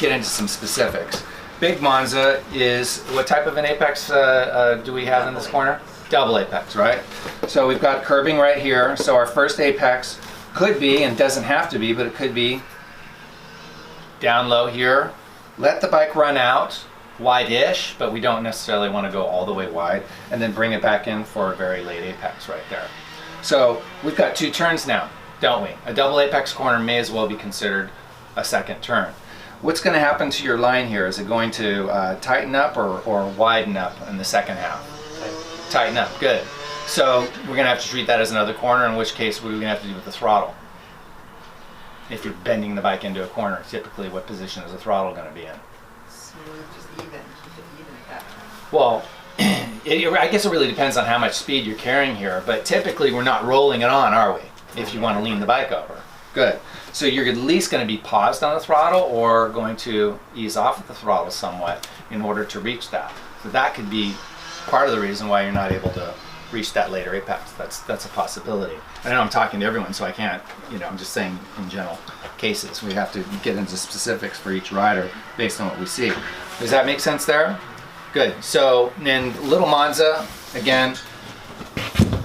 get into some specifics. Big Monza is, what type of an apex do we have in this corner? Double apex, right? So we've got curbing right here. So our first apex could be, and doesn't have to be, but it could be down low here. Let the bike run out, wide-ish, but we don't necessarily want to go all the way wide, and then bring it back in for a very late apex right there. So we've got 2 turns now, don't we? A double apex corner may as well be considered a second turn. What's going to happen to your line here? Is it going to tighten up or widen up in the second half? Tighten up, good. So we're going to have to treat that as another corner, in which case what are we going to have to do with the throttle? If you're bending the bike into a corner, typically what position is the throttle going to be in? Smooth, just even, keep it even at that. Well, I guess it really depends on how much speed you're carrying here, but typically we're not rolling it on, are we? If you want to lean the bike over. Good. So you're at least going to be paused on the throttle or going to ease off of the throttle somewhat in order to reach that. So that could be part of the reason why you're not able to reach that later apex. That's a possibility. I know I'm talking to everyone, so I can't, I'm just saying in general cases. We have to get into specifics for each rider based on what we see. Does that make sense there? Good. So then Little Monza, again,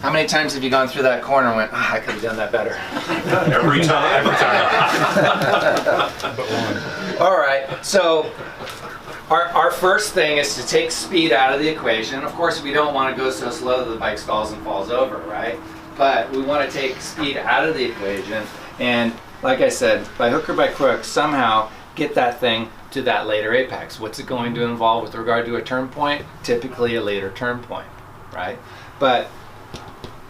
how many times have you gone through that corner and went, I could have done that better? Every time. All right, so our first thing is to take speed out of the equation. Of course, we don't want to go so slow that the bike stalls and falls over, right? But we want to take speed out of the equation and, like I said, by hook or by crook, somehow get that thing to that later apex. What's it going to involve with regard to a turn point? Typically a later turn point, right? But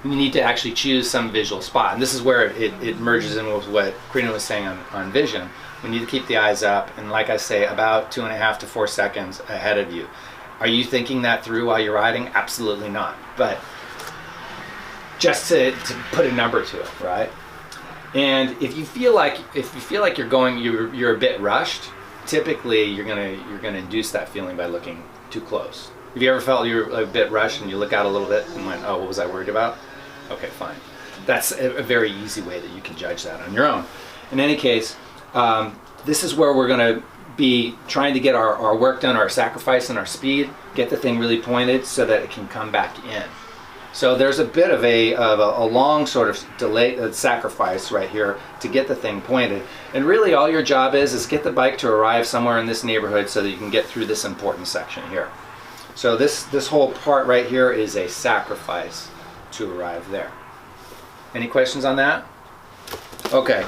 you need to actually choose some visual spot. And this is where it merges in with what Karina was saying on vision. We need to keep the eyes up, and like I say, about 2.5 to 4 seconds ahead of you. Are you thinking that through while you're riding? Absolutely not. But just to put a number to it, right? And if you feel like you're a bit rushed, typically you're gonna induce that feeling by looking too close. Have you ever felt you're a bit rushed and you look out a little bit and went, oh, what was I worried about? Okay, fine. That's a very easy way that you can judge that on your own. In any case, this is where we're going to be trying to get our work done, our sacrifice and our speed, get the thing really pointed so that it can come back in. So there's a bit of a long sort of delay, sacrifice right here to get the thing pointed. And really all your job is get the bike to arrive somewhere in this neighborhood so that you can get through this important section here. So this whole part right here is a sacrifice to arrive there. Any questions on that? Okay.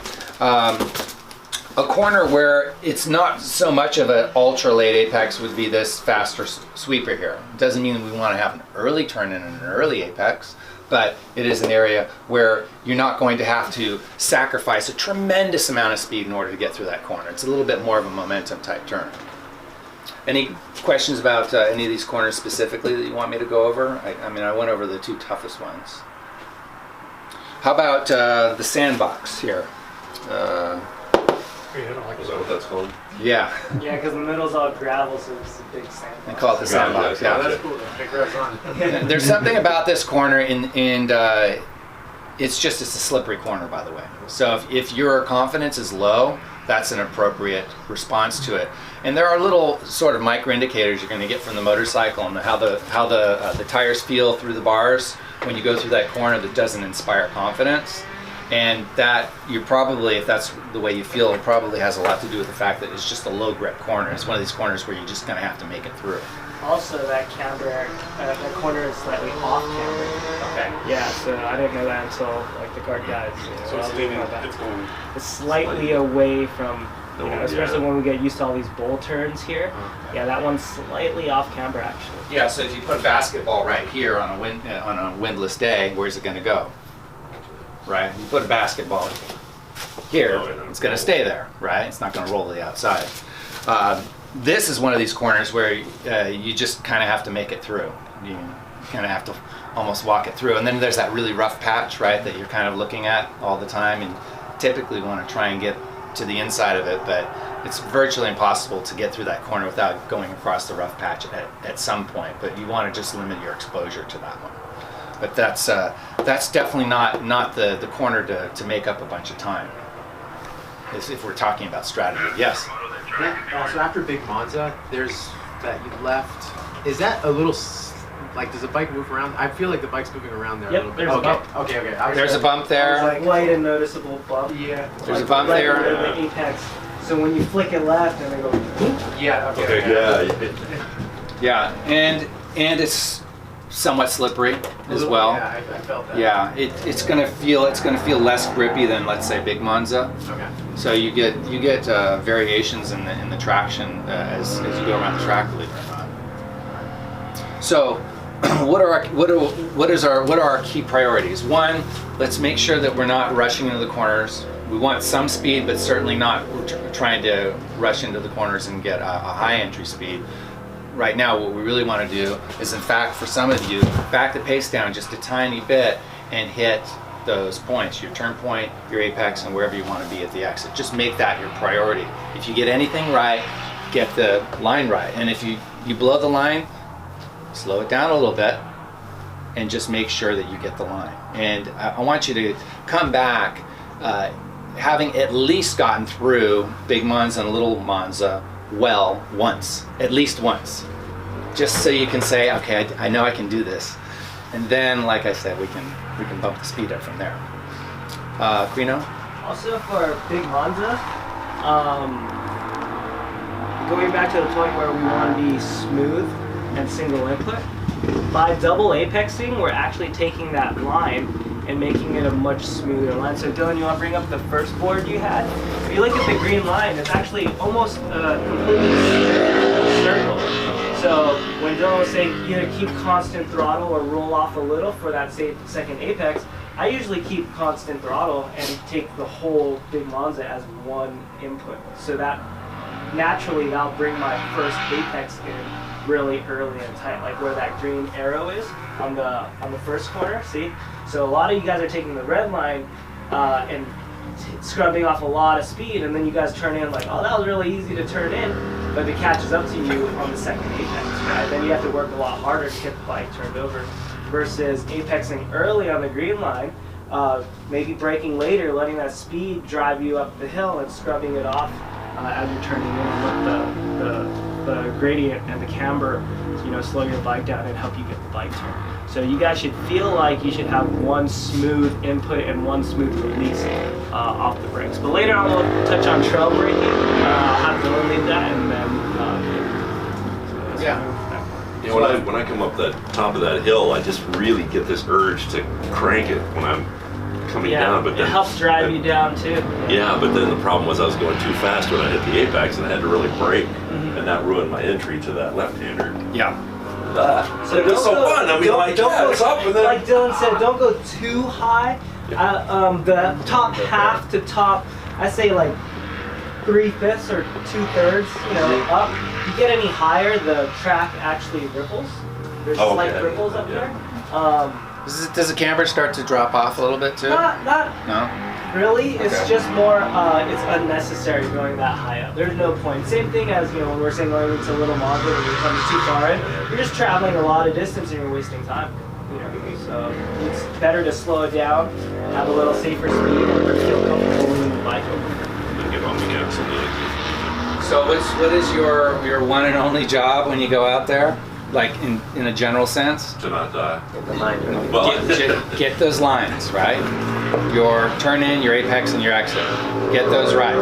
A corner where it's not so much of an ultra late apex would be this faster sweeper here. It doesn't mean we want to have an early turn in an early apex, but it is an area where you're not going to have to sacrifice a tremendous amount of speed in order to get through that corner. It's a little bit more of a momentum type turn. Any questions about any of these corners specifically that you want me to go over? I mean, I went over the 2 toughest ones. How about the sandbox here? Is that what that's called? Yeah. Yeah, because the middle's all gravel, so it's a big sandbox. They call it the sandbox. Yeah, Yeah. that's cool. Congrats on. There's something about this corner, and it's a slippery corner, by the way. So if your confidence is low, that's an appropriate response to it. And there are little sort of micro indicators you're going to get from the motorcycle and how the tires feel through the bars when you go through that corner that doesn't inspire confidence. And that you're probably, if that's the way you feel, it probably has a lot to do with the fact that it's just a low grip corner. It's one of these corners where you're just going to have to make it through. Also, that corner is slightly off camber. Okay. Yeah, so I didn't know that until like the cart guys. So it's leaning, it's going. It's slightly away from, especially when we get used to all these bowl turns here. Okay. Yeah, that one's slightly off camber actually. Yeah, so if you put a basketball right here on a windless day, where's it going to go? Right? You put a basketball here, it's going to stay there, right? It's not going to roll to the outside. This is one of these corners where you just kind of have to make it through. You kind of have to almost walk it through. And then there's that really rough patch, right, that you're kind of looking at all the time. And typically want to try and get to the inside of it, but it's virtually impossible to get through that corner without going across the rough patch at some point. But you want to just limit your exposure to that one. But that's definitely not the corner to make up a bunch of time. if we're talking about strategy. Yes. Yeah, so after Big Monza, there's that you left. Is that a little like, does the bike move around? I feel like the bike's moving around there Yep, a little bit. there's a Okay, bump. okay. There's a bump there. like- Light and noticeable bump. Yeah. There's a bump Right there. under the apex. So when you flick it left and they go, whoop, Yeah. Okay. Yeah. Yeah, and it's somewhat slippery as Yeah, well. I felt that. Yeah, it's gonna feel less grippy than, let's say, Big Monza. Okay. So you get variations in the traction as you go around the track, believe it or not. So, what are our key priorities? One, let's make sure that we're not rushing into the corners. We want some speed, but certainly not trying to rush into the corners and get a high entry speed. Right now, what we really want to do is, in fact, for some of you, back the pace down just a tiny bit and hit those points, your turn point, your apex, and wherever you want to be at the exit. Just make that your priority. If you get anything right, get the line right. And if you blow the line, slow it down a little bit and just make sure that you get the line. And I want you to come back having at least gotten through Big Monza and Little Monza well once, at least once, just so you can say, okay, I know I can do this. And then, like I said, we can bump the speed up from there. Quino? Also for Big Monza, going back to the point where we want to be smooth and single input, by double apexing, we're actually taking that line and making it a much smoother line. So Dylan, you want to bring up the first board you had? If you look at the green line, it's actually almost completely circle. So when Dylan was saying either keep constant throttle or roll off a little for that second apex, I usually keep constant throttle and take the whole Big Monza as one input. So that naturally that'll bring my first apex in really early and tight, like where that green arrow is on the first corner. See? So a lot of you guys are taking the red line and scrubbing off a lot of speed, and then you guys turn in like, oh, that was really easy to turn in, but it catches up to you on the second apex, right? Then you have to work a lot harder to get the bike turned over, versus apexing early on the green line, maybe braking later, letting that speed drive you up the hill and scrubbing it off as you're turning in, and let the gradient and the camber, slow your bike down and help you get the bike turned. So you guys should feel like you should have one smooth input and one smooth release off the brakes. But later on we'll touch on trail braking. I'll have Dylan lead that, and then You know, when I come up the top of that hill, I just really get this urge to crank it when I'm coming down. But then it helps drive you down too. Yeah, but then the problem was I was going too fast when I hit the apex, and I had to really brake, and that ruined my entry to that left-hander. Yeah. So it was so fun. I mean, it's up, and then like Dylan said, don't go too high. The top half to top, I say like 3/5 or 2/3, up. If you get any higher, the track actually ripples. There's slight ripples up there. Does the camber start to drop off a little bit too? Not No? really. It's Okay. just more, it's unnecessary going that high up. There's no point. Same thing as, when we're saying going into Little Monza when you're coming too far in. You're just traveling a lot of distance and you're wasting time. So it's better to slow it down, have a little safer speed, and feel comfortable moving the bike over. get on the gas on the exit. So what is your one and only job when you go out there? Like in a general sense? To not die. Well, get those lines, right? Your turn in, your apex, and your exit. Get those right.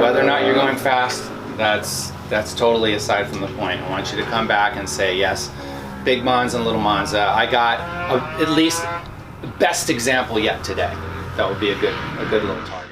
Whether or not you're going fast, that's totally aside from the point. I want you to come back and say, yes, Big Monza and Little Monza. I got at least the best example yet today. That would be a good little target.